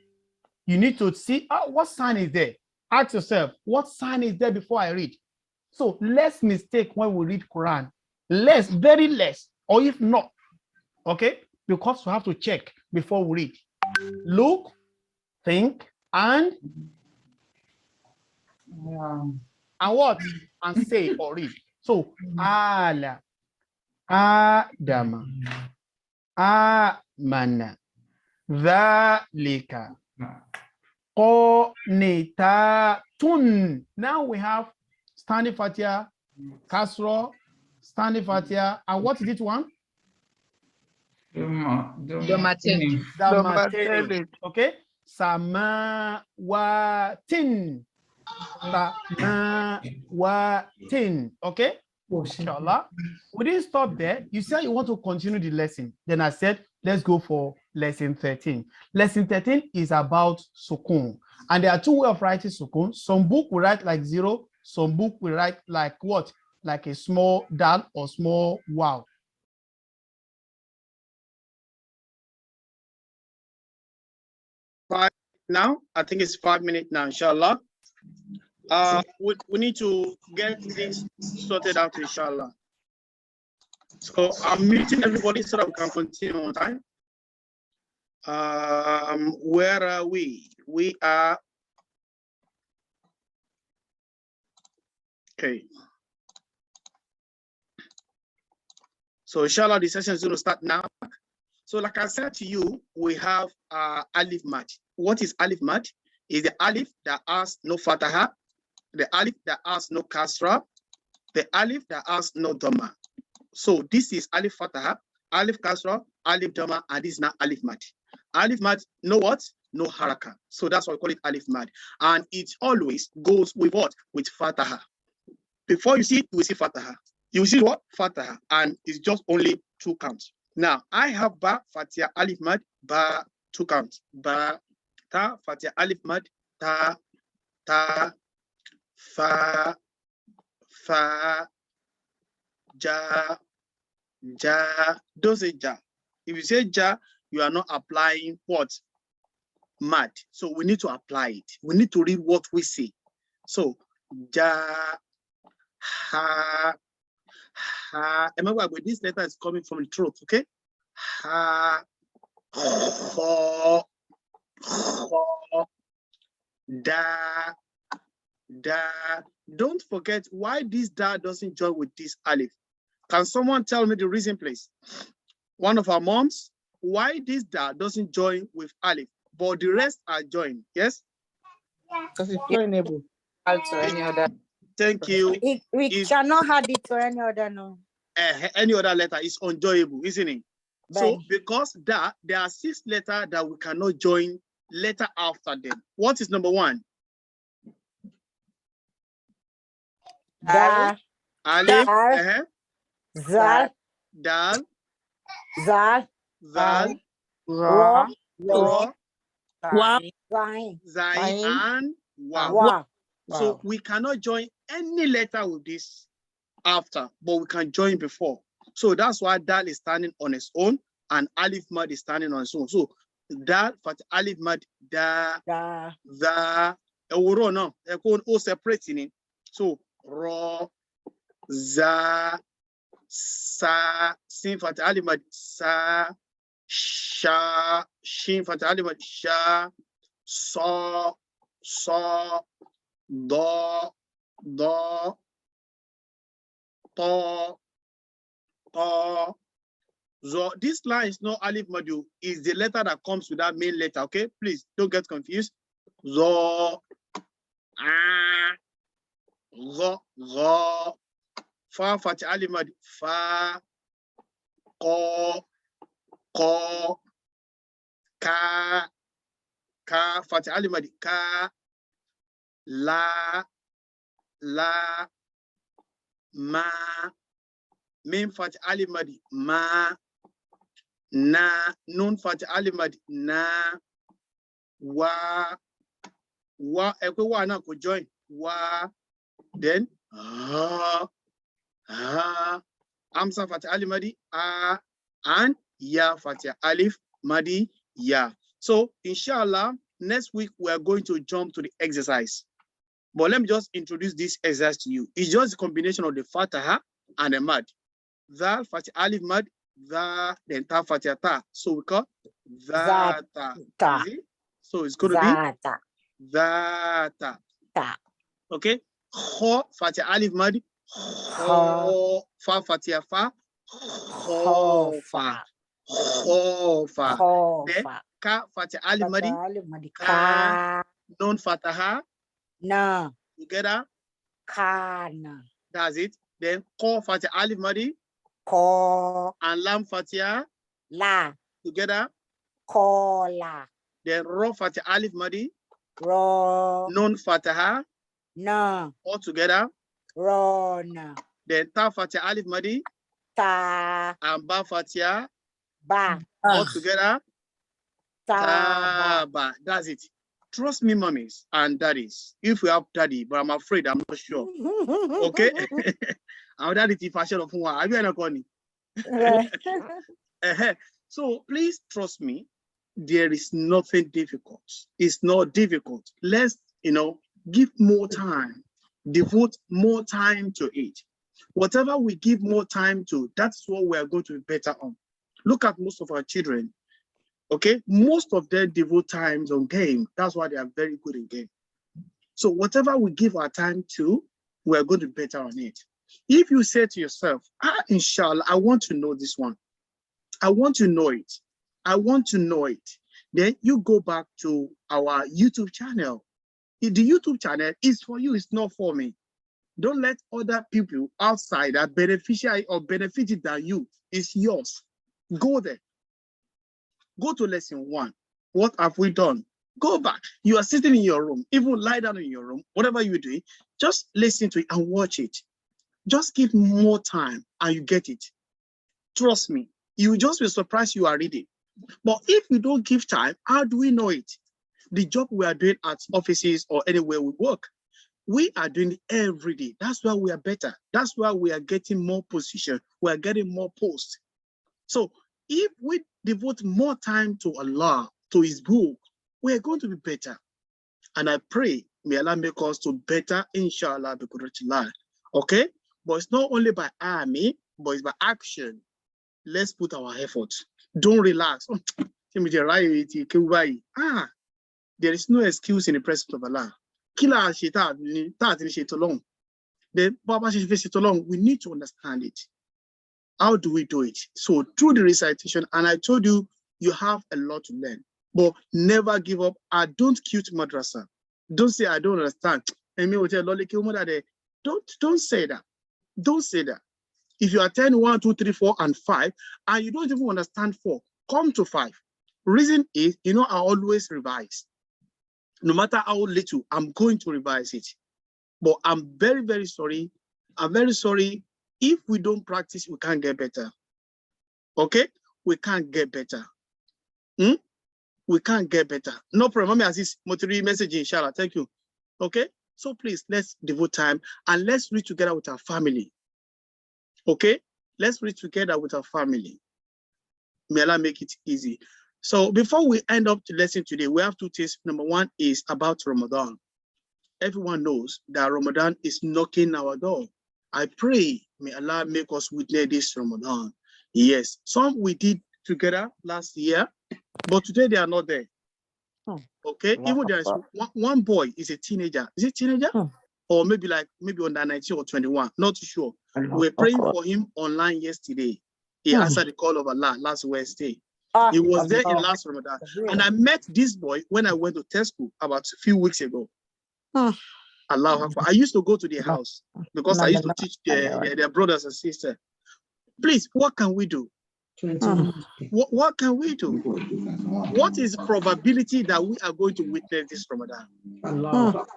You need to see what sign is there. Ask yourself, what sign is there before I read? So less mistake when we read Quran. Less, very less, or if not, okay? Because we have to check before we read. Look, think, and what? And say or read. So Allah, Adama, Amana, Dhalika, Qanitatun. Now we have standing Fatiha, Kasra, standing Fatiha, and what is it one? Damateni. Okay. Samawatin. Samawatin. Okay. Inshallah. We didn't stop there. You said you want to continue the lesson. Then I said, let's go for lesson 13. Lesson 13 is about sukun. And there are two ways of writing sukun. Some book will write like 0. Some book will write like what? Like a small dal or small wow. Now, I think it's 5 minutes now, inshallah. We need to get this sorted out, inshallah. So I'm meeting everybody so that we can continue on time. Where are we? We are okay. So inshallah, the session is going to start now. So like I said to you, we have Alif Mad. What is Alif Mad? Is the Alif that has no Fataha, the Alif that has no Kasra, the Alif that has no Dhamma. So this is Alif Fataha, Alif Kasra, Alif Dhamma, and this is not Alif Mad. Alif Mad, no what? No Haraka. So that's why we call it Alif Mad. And it always goes with what? With Fataha. Before you see it, you will see Fataha. You will see what? Fataha. And it's just only 2 counts. Now, I have Ba, Fatiha, Alif Mad, Ba, 2 counts. Ba, Ta, Fatiha, Alif Mad, Ta, Ta, Fa, Fa, Ja, Ja. Don't say Ja. If you say Ja, you are not applying what? Mad. So we need to apply it. We need to read what we say. So, Ja, Ha, Ha. Remember, when this letter is coming from the throat, okay? Ha, Ho, Ho, Da, Da. Don't forget why this Da doesn't join with this Alif. Can someone tell me the reason, please? One of our moms, why this Da doesn't join with Alif, but the rest are joined? Yes? Because it's joinable. Also, any other. Thank you. We cannot add it to any other, no. Any other letter is unjoinable, isn't it? Bye. So because that, there are 6 letters that we cannot join letter after them. What is number 1? Da, Alif, Zal, Dal, Zal, Zal, Ra, Ra, Zain, Zain, and Wa. Wa. So we cannot join any letter with this after, but we can join before. So that's why Dal is standing on its own and Alif Mad is standing on its own. So Dal, Fat, Alif Mad, Da, Da, The, Euro, no, all separating it. So Ra, Za, Sa, Sin, Fat, Alif Mad, Sa, Sha, Shin, Fat, Alif Mad, Sha, Sa, Sa, Do, Do, To, To. So this line is not Alif Madu, is the letter that comes with that main letter, okay? Please don't get confused. Zo, A, Zo, Zo, Fa, Fati, Alif Madu, Fa, Ko, Ko, Ka, Ka, Fati, Alif Madu, Ka, La, la, ma, mim fat alif madi, ma, na, nun fat alif madi, na, wa, ekwe wa na ko join, wa, then, Amsa Fatih Ali Madi, and Ya Fatih Alif Madi, Ya. So, inshallah, next week we are going to jump to the exercise. But let me just introduce this exercise to you. It's just a combination of the Fataha and the Mad. The Fatih Alif Mad, the then Ta Fatih Ta. So we call Zata. Ta. So it's going to Zata. be Zata. Ta. Okay? Kho Fatih Alif Mad. Kho Fa Fatih Fa. Khofa. Khofa. Then Ka Fatih Alif Madi. Ka. Non Fataha. Na. Together. Kana. That's it. Then Ko Fatih Alif Madi. Ko. And Lam Fatih. La. Together. Kola. Then Ro Fatih Alif Madi. Ro. Non Fataha. Na. All together. Rona. Then Ta Fatih Alif Madi. Ta. And Ba Fatih. Ba. All together. Ta. Ba. That's it. Trust me, mummies and daddies. If we have daddy, but I'm afraid I'm not sure. Okay? Our daddy is fashion of one. Are you not going? So please trust me. There is nothing difficult. It's not difficult. Let's, give more time, devote more time to it. Whatever we give more time to, that's what we are going to be better on. Look at most of our children. Okay, most of them devote times on game. That's why they are very good in game. So whatever we give our time to, we're going to be better on it. If you say to yourself, inshallah, I want to know this one. I want to know it. I want to know it. Then you go back to our YouTube channel. The YouTube channel is for you, it's not for me. Don't let other people outside that beneficiary or benefited than you. It's yours. Go there. Go to lesson 1. What have we done? Go back. You are sitting in your room, even lie down in your room, whatever you're doing, just listen to it and watch it. Just give more time and you get it. Trust me, you will just be surprised you are reading. But if you don't give time, how do we know it? The job we are doing at offices or anywhere we work, we are doing it every day. That's why we are better. That's why we are getting more position. We are getting more posts. So if we devote more time to Allah, to His book, we are going to be better. And I pray, may Allah make us to better, inshallah, okay? But it's not only by army, but it's by action. Let's put our effort. Don't relax. There is no excuse in the presence of Allah. Then, we need to understand it. How do we do it? So through the recitation, and I told you, you have a lot to learn, but never give up. I don't cute madrasa. Don't say, I don't understand. Don't say that. Don't say that. If you attend 1, 2, 3, 4, and 5, and you don't even understand 4, come to 5. Reason is, I always revise. No matter how little, I'm going to revise it. But I'm very, very sorry. I'm very sorry. If we don't practice, we can't get better. Okay? We can't get better. We can't get better. No problem. Aziz, Motiri message, inshallah. Thank you. Okay? So please, let's devote time and let's read together with our family. Okay? Let's read together with our family. May Allah make it easy. So before we end up the lesson today, we have 2 things. Number 1 is about Ramadan. Everyone knows that Ramadan is knocking our door. I pray, may Allah make us witness this Ramadan. Yes, some we did together last year, but today they are not there. Okay, even there is one boy is a teenager. Is it teenager? Or maybe under 19 or 21, not too sure. We're praying for him online yesterday. He answered the call of Allah last Wednesday. He was there in last Ramadan. And I met this boy when I went to Tesco about a few weeks ago. Allah, I used to go to their house because I used to teach their brothers and sisters. Please, what can we do? What can we do? What is probability that we are going to witness this Ramadan?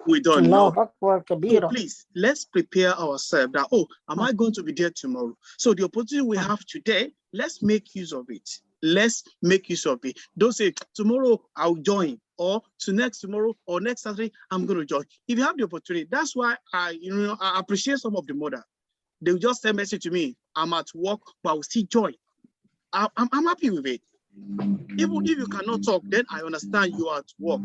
We don't know. So please, let's prepare ourselves that, oh, am I going to be there tomorrow? So the opportunity we have today, let's make use of it. Let's make use of it. Don't say, tomorrow I'll join, or tomorrow or next Saturday, I'm going to join. If you have the opportunity, that's why I appreciate some of the mother. They'll just send a message to me, I'm at work, but I'll still join. I'm happy with it. Even if you cannot talk, then I understand you are at work.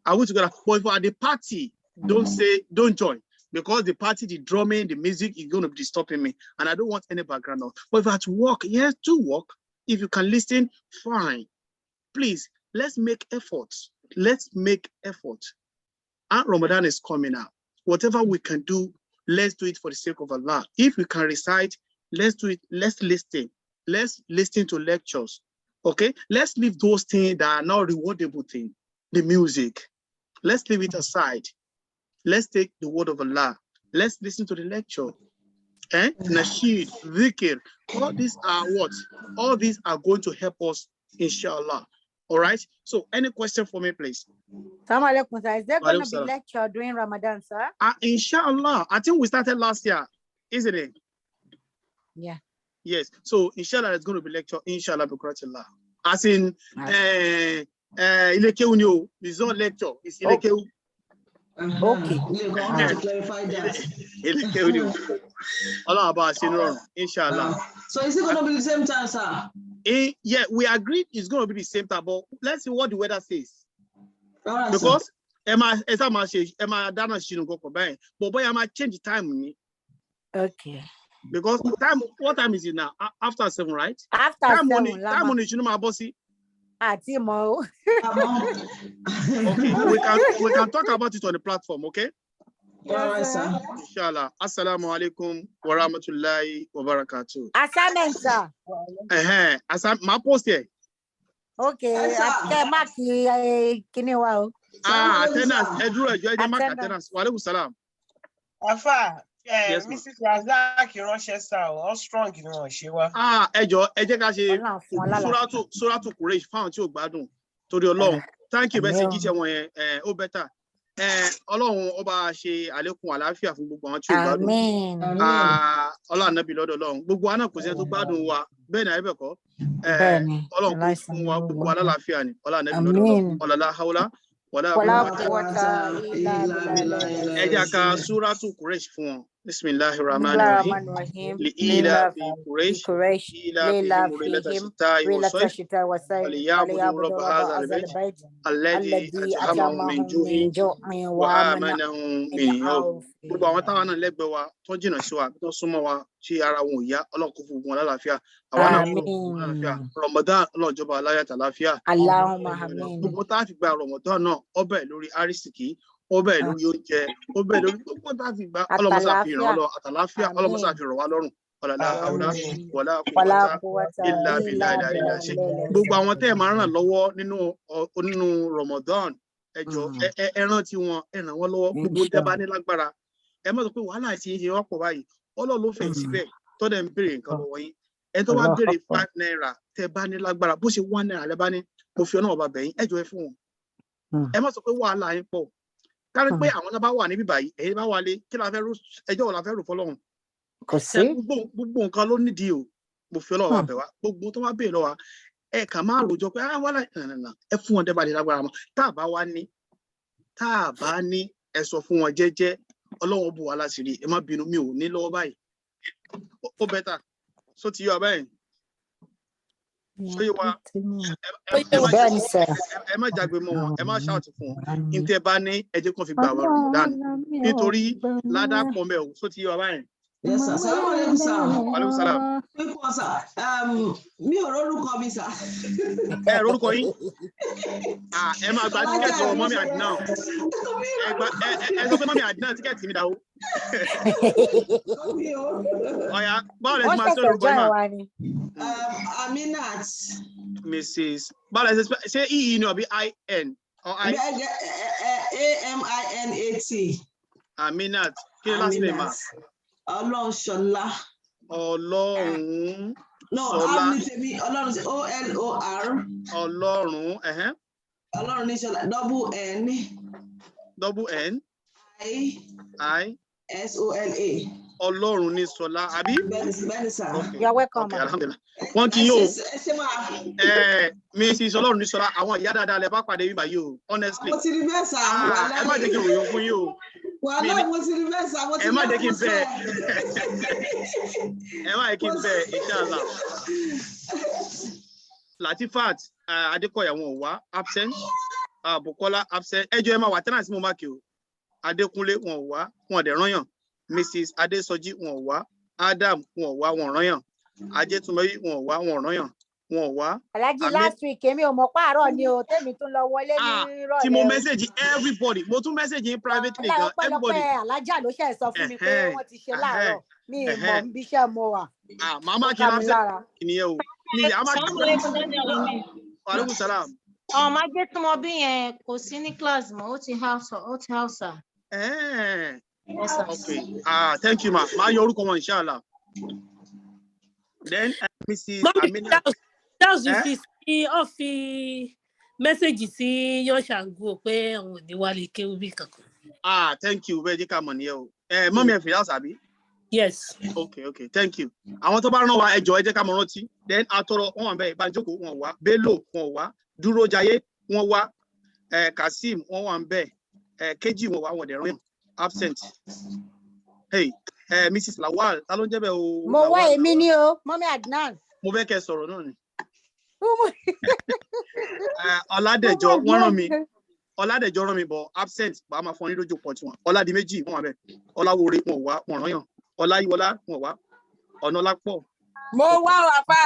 I will together. But if you are at the party, don't join. Because the party, the drumming, the music is going to be disturbing me. And I don't want any background noise. But if you're at work, yes, to work. If you can listen, fine. Please, let's make efforts. Let's make effort. And Ramadan is coming out. Whatever we can do, let's do it for the sake of Allah. If we can recite, let's do it. Let's listen. Let's listen to lectures. Okay? Let's leave those things that are not rewardable things. The music. Let's leave it aside. Let's take the word of Allah. Let's listen to the lecture. Nasheed, Zikr. All these are what? All these are going to help us, inshallah. All right. So, any question for me, please? Assalamu alaikum, sir. Is there going to be lecture during Ramadan, sir? Inshallah. I think we started last year, isn't it? Yeah. Yes. So, inshallah, there's going to be lecture. Inshallah, bikuratillah. As in, Ilekeu, it's not lecture. It's Ilekeu. Okay. To clarify that. Inshallah. So is it going to be the same time, sir? Yeah, we agreed it's going to be the same time, but let's see what the weather says. Right, because Emma but boy, I might change the time. Okay. Because time, what time is it now? After 7, right? After time 7, time on my bossy. Timo. Okay, we can talk about it on the platform, okay? Yes, sir. Inshallah. Assalamu alaikum wa rahmatullahi wa barakatuh. Assignment, sir. My post here. Okay. Attendance. Attendance. Wa alaikum salam. Afa, yes, Mrs. Razak, you're how strong you know she was. Suratu Quraysh found you gbadun torí Ọlọ́run. Thank you, Bessie. Ó better. Ọlọ́run ọba ṣe àlékún àlàáfíà fún gbogbo àwọn tí ó gbádùn. Ọlọ́run Ànábì lọ́dọ̀ Ọlọ́run. Gbogbo wa náà kò sí ẹni tó gbádùn wa. Bẹ́ẹ̀ ni àyẹ̀bẹ̀ kọ́. Ọlọ́run kò fún wa gbogbo wa lálàáfíà ni. Ọlọ́run Ànábì lọ́dọ̀ Ọlọ́run. Ọlọ́lá haúlá. Ẹ jẹ́ ká Suratu Quraysh fún wọn. Bismillahir Rahmanir Rahim. Li'ila fi Quraysh. Ila fi Lailatul Shita'i was-sayf. Falyabudu Rabb hadha al-bayt. Alladhi at'amahum min ju'in wa amanahum min khawf. Gbogbo àwọn táwọn náà lẹ́gbẹ̀ẹ́ wa tó jìnnà sí wa tó súnmọ́ wa tí ara wọn ò yá Ọlọ́run kó fún wọn lálàáfíà. Àwa náà kó fún wọn lálàáfíà. Ramadan ọlọ́jọba aláyàtà láfíà. Allahumma amin. Gbogbo tá a fi gba Ramadan náà ọbẹ̀ lórí arísìkí. Ọbẹ̀ lórí oúnjẹ, ọbẹ̀ lórí gbogbo tá a fi gba ọlọ́mọsá fi ràn lọ àtàláfíà ọlọ́mọsá fi ràn wá lọ́rùn. Wala quwwata illa billah. Gbogbo àwọn tẹ́ ẹ máa ràn lọ́wọ́ nínú Ramadan ẹ jọ̀ọ́ ẹ rántí wọn, ẹ ràn wọ́n lọ́wọ́ gbogbo tẹ́ bá ní lágbára. Ẹ má sọ pé wàhálà ti ṣe wọ́pọ̀ báyìí. Ọlọ́run ló fẹ́ síbẹ̀ tó dẹ̀ ń béèrè nǹkan lọ́wọ́ yín. Ẹ tó bá béèrè 5 naira tẹ́ bá ní lágbára bó ṣe 1 naira lẹ bá ní mo fi Ọlọ́run ọba bẹ̀yín ẹ jọ̀ọ́ ẹ fún wọn. Ẹ má sọ pé wàhálà yín pọ̀. Kárí pé àwọn náà bá wà níbí báyìí ẹ̀yin bá wálé kí la fẹ́ ẹjọ́ wo la fẹ́ rò fọ́lọ́run. Kò sí. Gbogbo nǹkan ló nídìí o. Mo fi Ọlọ́run àbẹ̀wá gbogbo tó bá béèrè lọ́wọ́ ẹ kà máa rojọ́ pé wàhálà ẹ fún wọn dẹ́bàdì lágbára mọ́ tá a bá ní ẹ sọ fún wọn jẹ́jẹ́ Ọlọ́run bù wá láṣìírí ẹ má bínú mi ò ní lọ́wọ́ báyìí. Ó bẹ́tà só ti yọ abẹ́yìn. Ẹ má jagbe mọ́ wọn, ẹ má ṣáàtì fún wọn. Ìtẹ́ bá ní ẹjẹ́ kan fi gbà wọ́n Ramadan nítorí ládàá pọ̀ mẹ́ o, só ti yọ abẹ́yìn. Yes, sir. Assalamu alaikum, sir. Alaikum salam. Mi ò rórúkọ mi, sir. Ẹ rórúkọ yín? Ẹ máa gba tíkẹ́ẹ̀tì ọmọ mọ́mí Àdínà. Ẹ sọ pé mọ́mí Àdínà tíkẹ́ẹ̀tì mi dáwó. Ọ̀yà, báwo lẹ ti máa sọ lórúkọ yín mà? Aminat. Mrs. Báwo lẹ ṣe EE ni ọ̀bí IN? AMINAT. Aminat. Kí ni last name ma? Ọlọ́runṣọlá. Ọlọ́runṣọlá. No, Sola. I'll need to be OLOR. Ọlọ́run, Ọlọ́run ní Ṣọlá. Double N I SOLA. Ọlọ́run ní Ṣọlá, àbí? Bẹ́ẹ̀ni sà. You're welcome. Okay, alhamdulillah. Wọ́n kí yóò. Mrs. Ọlọ́run ní Ṣọlá, àwọn ìyá dáadáa lẹ bá pàdé yín báyìí o, honestly. Mo ti rí bẹ́ẹ̀ sà. Ẹ má jẹ́ kí n ròyìn fún yín o. Wàhálà mo ti rí bẹ́ẹ̀ sà. Ẹ má jẹ́ kí n bẹ̀. Ẹ má jẹ́ kí n bẹ̀, inshallah. Latifat Adékọ̀yà wọn ò wá, absent. Bukola absent. Ẹ jọ̀ọ́ ẹ máa wà tẹ́nà sí mo máa kí o. Adékúnlé wọn ò wá, wọn dẹ̀ rányàn. Mrs. Adésọjí wọn ò wá. Adam wọn ò wá, wọn rányàn. Ajétúnmẹ́yì wọn ò wá, wọn rányàn. Wọn ò wá. Alhaji last week èmi ò mọ̀ pààrọ̀ ni o tèmi tún lọ wọlé ní ìrọ̀lẹ́. Tí mo message everybody, mo tún message yín privately gan, everybody. Alájà ló ṣe sọ fún mi pé wọ́n ti ṣe láàárọ̀. Mi ì mọ̀ bí iṣẹ́ mo wà. Màmá kí n absent kìnìyẹn o. Aleykum salam. Má jẹ́ tí mo bí yẹn kò sí ní class mọ́, ó ti house. Yes, sir. Okay. Thank you, ma. Ma yọ orúkọ wọn, inshallah. Then Mrs. Amina. Charles fi mẹ́sẹ̀gì sí Yọ Ṣàngó pé àwọn ò ní wálé kéwú bí kankan. Thank you. Bẹ́ẹ̀ jẹ́ ká mọ̀ nìyẹn o. Mọ́mí ẹ̀ fìyà sàbí. Yes. Okay. Thank you. Àwọn tó bá rán wa ẹ jọ̀ọ́ ẹ jẹ́ ká mọ̀ rántí. Then Atọ́rọ̀ wọn wà bẹ́ẹ̀, Banjoko wọn wá, Bello wọn wá, Dúrójayé wọn wá, Kasim wọn wà bẹ́ẹ̀, Kéjì wọn wá, wọn dẹ̀ rán absent. Hey, Mrs. Lawal, ta ló ń jẹ́ bẹ́ẹ̀ o? Mo wá èmi ni o, Mọ́mí Adnan. Mo fẹ́ kẹ́ sọ̀rọ̀ náà ni. Ọládẹ̀jọ wọ́n rán mi. Ọládẹ̀jọ rán mi bọ̀ absent, bá máa fọn ní lójú pọ̀ tiwọn. Ọládìméjì wọn wà bẹ́ẹ̀. Ọláwore wọn wá, wọn rán yàn. Ọláyíwọlá wọn wá. Ọ̀nàlápọ̀. Mo wá wàfà.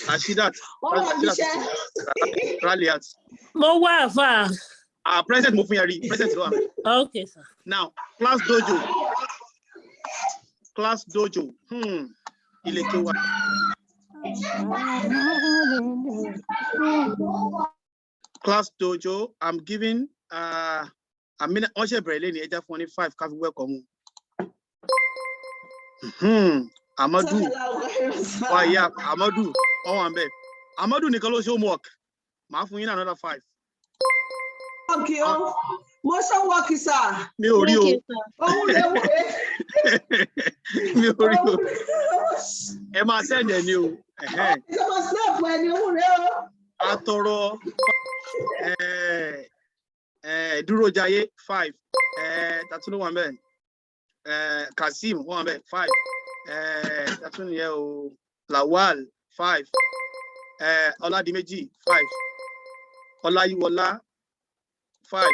Rashidat. Raliat. Mo wá àfà. President mo fún yẹn rí. President ló wà. Okay, sir. Now, Class Dojo. Ilé kéwà. Class Dojo, I'm giving Amina wọ́n ṣe bẹ̀rẹ̀ lẹ́ni ẹja fún ní 5 ká fi welcome. Amadu. Wáyà Amadu. Ọwọ́ àmbẹ̀. Amadu nìkan ló ṣe homework. Màá fún yín another 5. Okay, motion work sir. Mi ò rí o. Mi ò rí o. Ẹ máa send ẹ ní o. Atọ́rọ̀ Dúrójayé 5. Tatúnú wà bẹ́ẹ̀. Kasim wà bẹ́ẹ̀ 5. Tatúnú yẹ o. Lawal 5. Ọládìméjì 5. Ọláyíwọlá 5.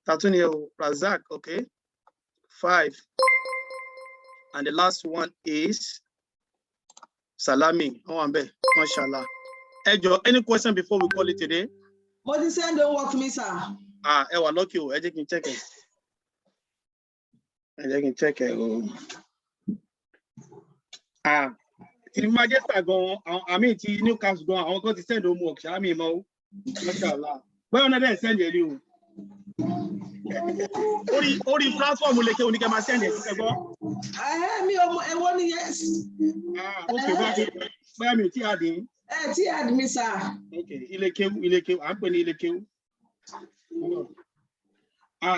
Tatunio Razak, okay. 5. And the last one is Salami. Mashallah. Ejo, any question before we call it today? What is saying don't work for me, sir? Ewa lucky o. Eje can check it. Ti Manchester gan, àmì ti Newcastle gan, àwọn kan ti send homework ṣá mi mọ́ o. Mashallah. Báwo náà dẹ̀ send ẹ̀rí o? Orí platform lè ké oníkẹ́ máa send ẹ̀ sí ẹgbọ́. Mi ò mọ ẹwọ́ ni yes. Okay, báyà mi ò tí a dín. Tí a dín mi sà. Okay, ilé kéwú, à ń pè ní ilé kéwú.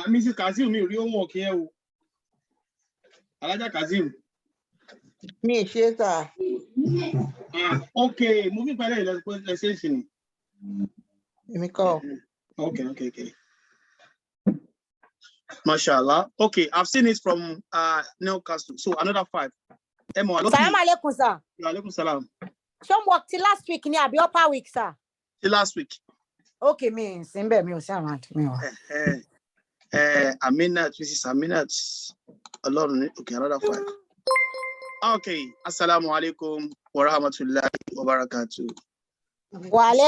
Mrs. Kazeem mi ò rí homework yẹn o. Alájà Kazeem. Mi ṣe sà. Okay, mo fi pẹ̀lẹ́ ìlọsẹ̀ṣẹ̀ ni. Èmi kọ́. Okay. Mashallah. Okay, I've seen it from Newcastle. So another 5. Salam alaikum, sir. Alaikum salam. Some work till last week ni àbí upper week, sir. Till last week. Okay, mi simbe mi ò sí around mi wá. Aminat, Mrs. Aminat. Okay, another 5. Okay, assalamu alaikum wa rahmatullahi wa barakatuh. Wa